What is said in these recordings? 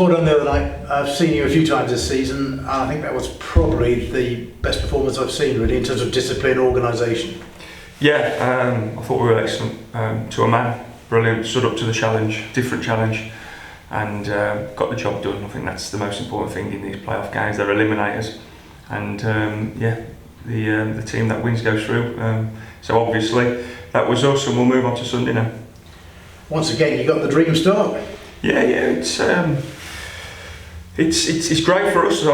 Well done the other night. I've seen you a few times this season, and I think that was probably the best performance I've seen, really, in terms of discipline, organisation. Yeah, I thought we were excellent to a man. Brilliant, stood up to the challenge, different challenge, and got the job done. I think that's the most important thing in these playoff games. They're eliminators, and the team that wins goes through. So obviously that was us, and we'll move on to Sunday now. Once again, you got the dream start. Yeah, it's great for us.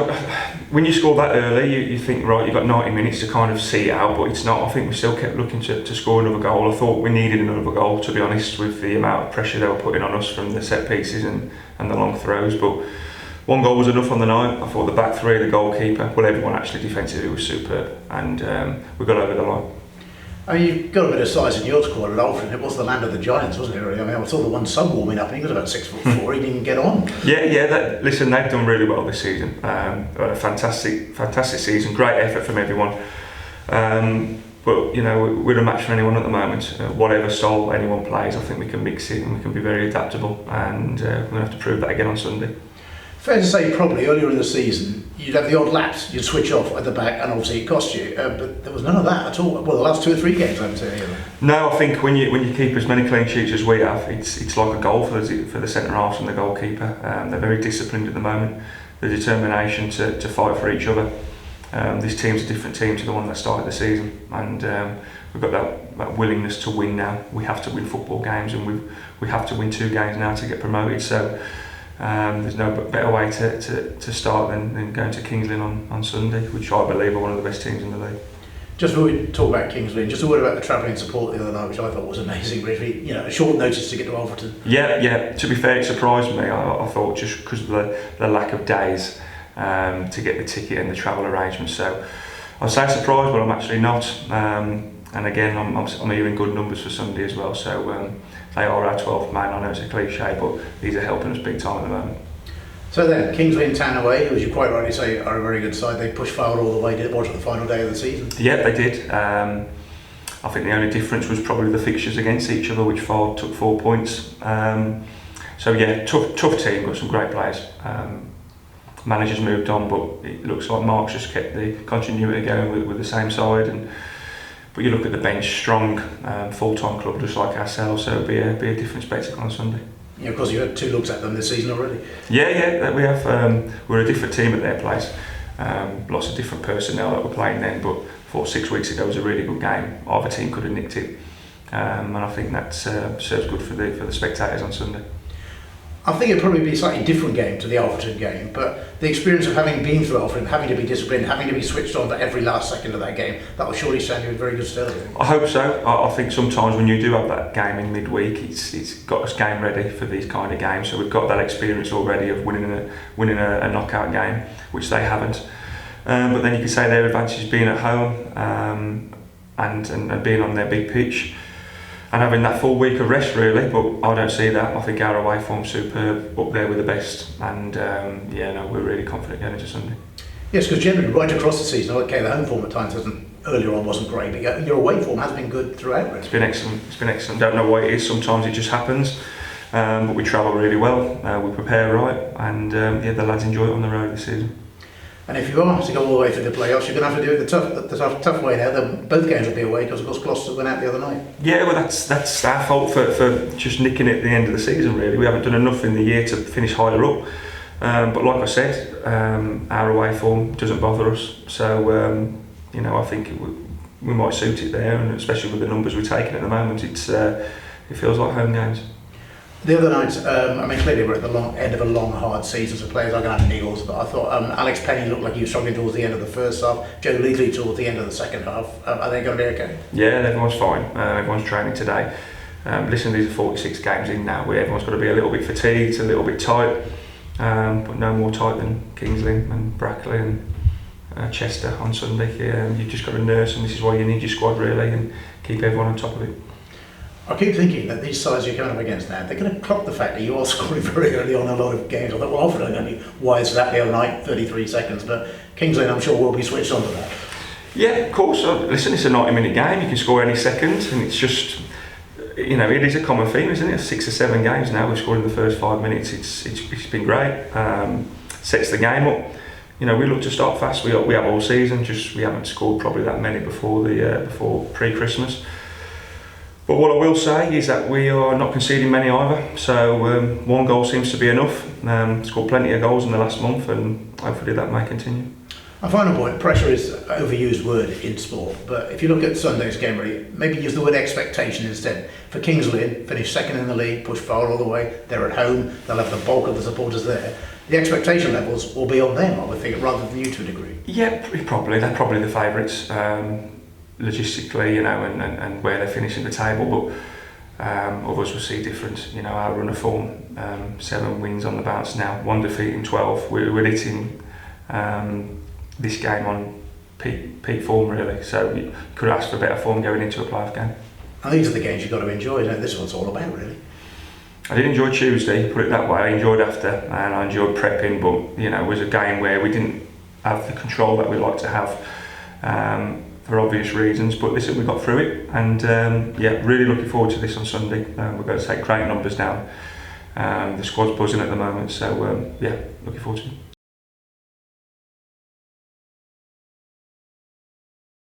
When you score that early, you think, right, you've got 90 minutes to kind of see it out, but it's not. I think we still kept looking to score another goal. I thought we needed another goal, to be honest, with the amount of pressure they were putting on us from the set pieces and the long throws. But one goal was enough on the night. I thought the back three, the goalkeeper, well, everyone actually defensively was superb, and we got over the line. I mean, you've got a bit of size in your squad at Alfred. It was the land of the giants, wasn't it, really? I mean, I saw the one sub warming up, and he was about 6'4", he didn't get on. Yeah, listen, they've done really well this season. A fantastic season, great effort from everyone. But, you know, we're a match for anyone at the moment. Whatever style anyone plays, I think we can mix it and we can be very adaptable, and we're going to have to prove that again on Sunday. Fair to say, probably earlier in the season, you'd have the odd lapse, you'd switch off at the back, and obviously it cost you. But there was none of that at all. Well, the last 2 or 3 games, I haven't seen either. No, I think when you keep as many clean sheets as we have, it's like a goal for the centre halves and the goalkeeper. They're very disciplined at the moment. The determination to fight for each other. This team's a different team to the one that started the season, and we've got that willingness to win now. We have to win football games, and we have to win 2 games now to get promoted. So. There's no better way to start than going to Kings Lynn on Sunday, which I believe are one of the best teams in the league. Just before we talk about Kings Lynn, just a word about the travelling support the other night, which I thought was amazing. Really, you know, a short notice to get to Alfreton. Yeah. To be fair, it surprised me. I thought just because of the lack of days to get the ticket and the travel arrangements. So I say surprised, but I'm actually not. And again, I'm hearing good numbers for Sunday as well. So. They are our 12th man. I know it's a cliche, but these are helping us big time at the moment. So then, Kings Lynn Town away, as you quite rightly say, are a very good side. They pushed forward all the way, did it watch the final day of the season? Yeah, they did. I think the only difference was probably the fixtures against each other, which took 4 points. So yeah, tough team, got some great players. Managers moved on, but it looks like Mark's just kept the continuity going with the same side. But you look at the bench, strong, full-time club just like ourselves, so it'll be a different spectacle on Sunday. Yeah, of course, you've had 2 looks at them this season already. Yeah, we have. We're a different team at their place. Lots of different personnel that were playing then, but 6 weeks ago was a really good game. Either team could have nicked it, and I think that serves good for the spectators on Sunday. I think it'd probably be a slightly different game to the Alfreton game, but the experience of having been through Alfreton, having to be disciplined, having to be switched on for every last second of that game, that will surely stand you in very good stead. I hope so. I think sometimes when you do have that game in midweek, it's got us game ready for these kind of games. So we've got that experience already of winning a knockout game, which they haven't. But then you can say their advantage is being at home and being on their big pitch. And having that full week of rest, really, but I don't see that. I think our away form's superb, up there with the best, and we're really confident going into Sunday. Yes, because generally, right across the season, okay, the home form at times earlier on wasn't great, but your away form has been good throughout. Really. It's been excellent. Don't know why it is. Sometimes it just happens, but we travel really well. We prepare right, and the lads enjoy it on the road this season. And if you are to go all the way through the playoffs, you're going to have to do it the tough way now. Both games will be away because, of course, Gloucester went out the other night. Yeah, well, that's our fault for just nicking it at the end of the season, really. We haven't done enough in the year to finish higher up. But like I said, our away form doesn't bother us. So, I think we might suit it there, and especially with the numbers we're taking at the moment, it feels like home games. The other night, clearly we're at the end of a long, hard season, so players are going to have niggles, but I thought Alex Penny looked like he was struggling towards the end of the first half, Joe Leagley towards the end of the second half. Are they going to be okay? Yeah, everyone's fine. Everyone's training today. Listen, these are 46 games in now, where everyone's got to be a little bit fatigued, a little bit tight, but no more tight than Kings Lynn and Brackley and Chester on Sunday. You've just got to nurse, and this is why you need your squad, really, and keep everyone on top of it. I keep thinking that these sides you're coming up against now, they're going to clock the fact that you are scoring very early on a lot of games. I thought, well, Alfred only wise that the other night, 33 seconds, but Kings Lynn, I'm sure, will be switched on to that. Yeah, of course. Listen, it's a 90-minute game. You can score any second, and it's just you know, it is a common theme, isn't it? 6 or 7 games now we've scored in the first 5 minutes. It's been great. Sets the game up. You know, we look to start fast. We have all season. Just we haven't scored probably that many before pre-Christmas. But what I will say is that we are not conceding many either. So 1 goal seems to be enough. Scored plenty of goals in the last month, and hopefully that may continue. A final point, pressure is an overused word in sport, but if you look at Sunday's game, really, maybe use the word expectation instead. For Kings Lynn, finished second in the league, pushed far all the way, they're at home, they'll have the bulk of the supporters there. The expectation levels will be on them, I would think, rather than you to a degree. Yeah, probably. They're probably the favourites, logistically, you know, and where they finish in the table, but others will see different. You know, our run of form, 7 wins on the bounce now, 1 defeat in 12. We're hitting this game on peak form, really, so you could ask for better form going into a playoff game. And these are the games you've got to enjoy, you know, this is what it's all about, really. I did enjoy Tuesday, put it that way. I enjoyed after, and I enjoyed prepping, but you know, it was a game where we didn't have the control that we like to have, for obvious reasons, but listen, we got through it, and yeah, really looking forward to this on Sunday. We're going to take great numbers down. The squad's buzzing at the moment, so yeah, looking forward to it.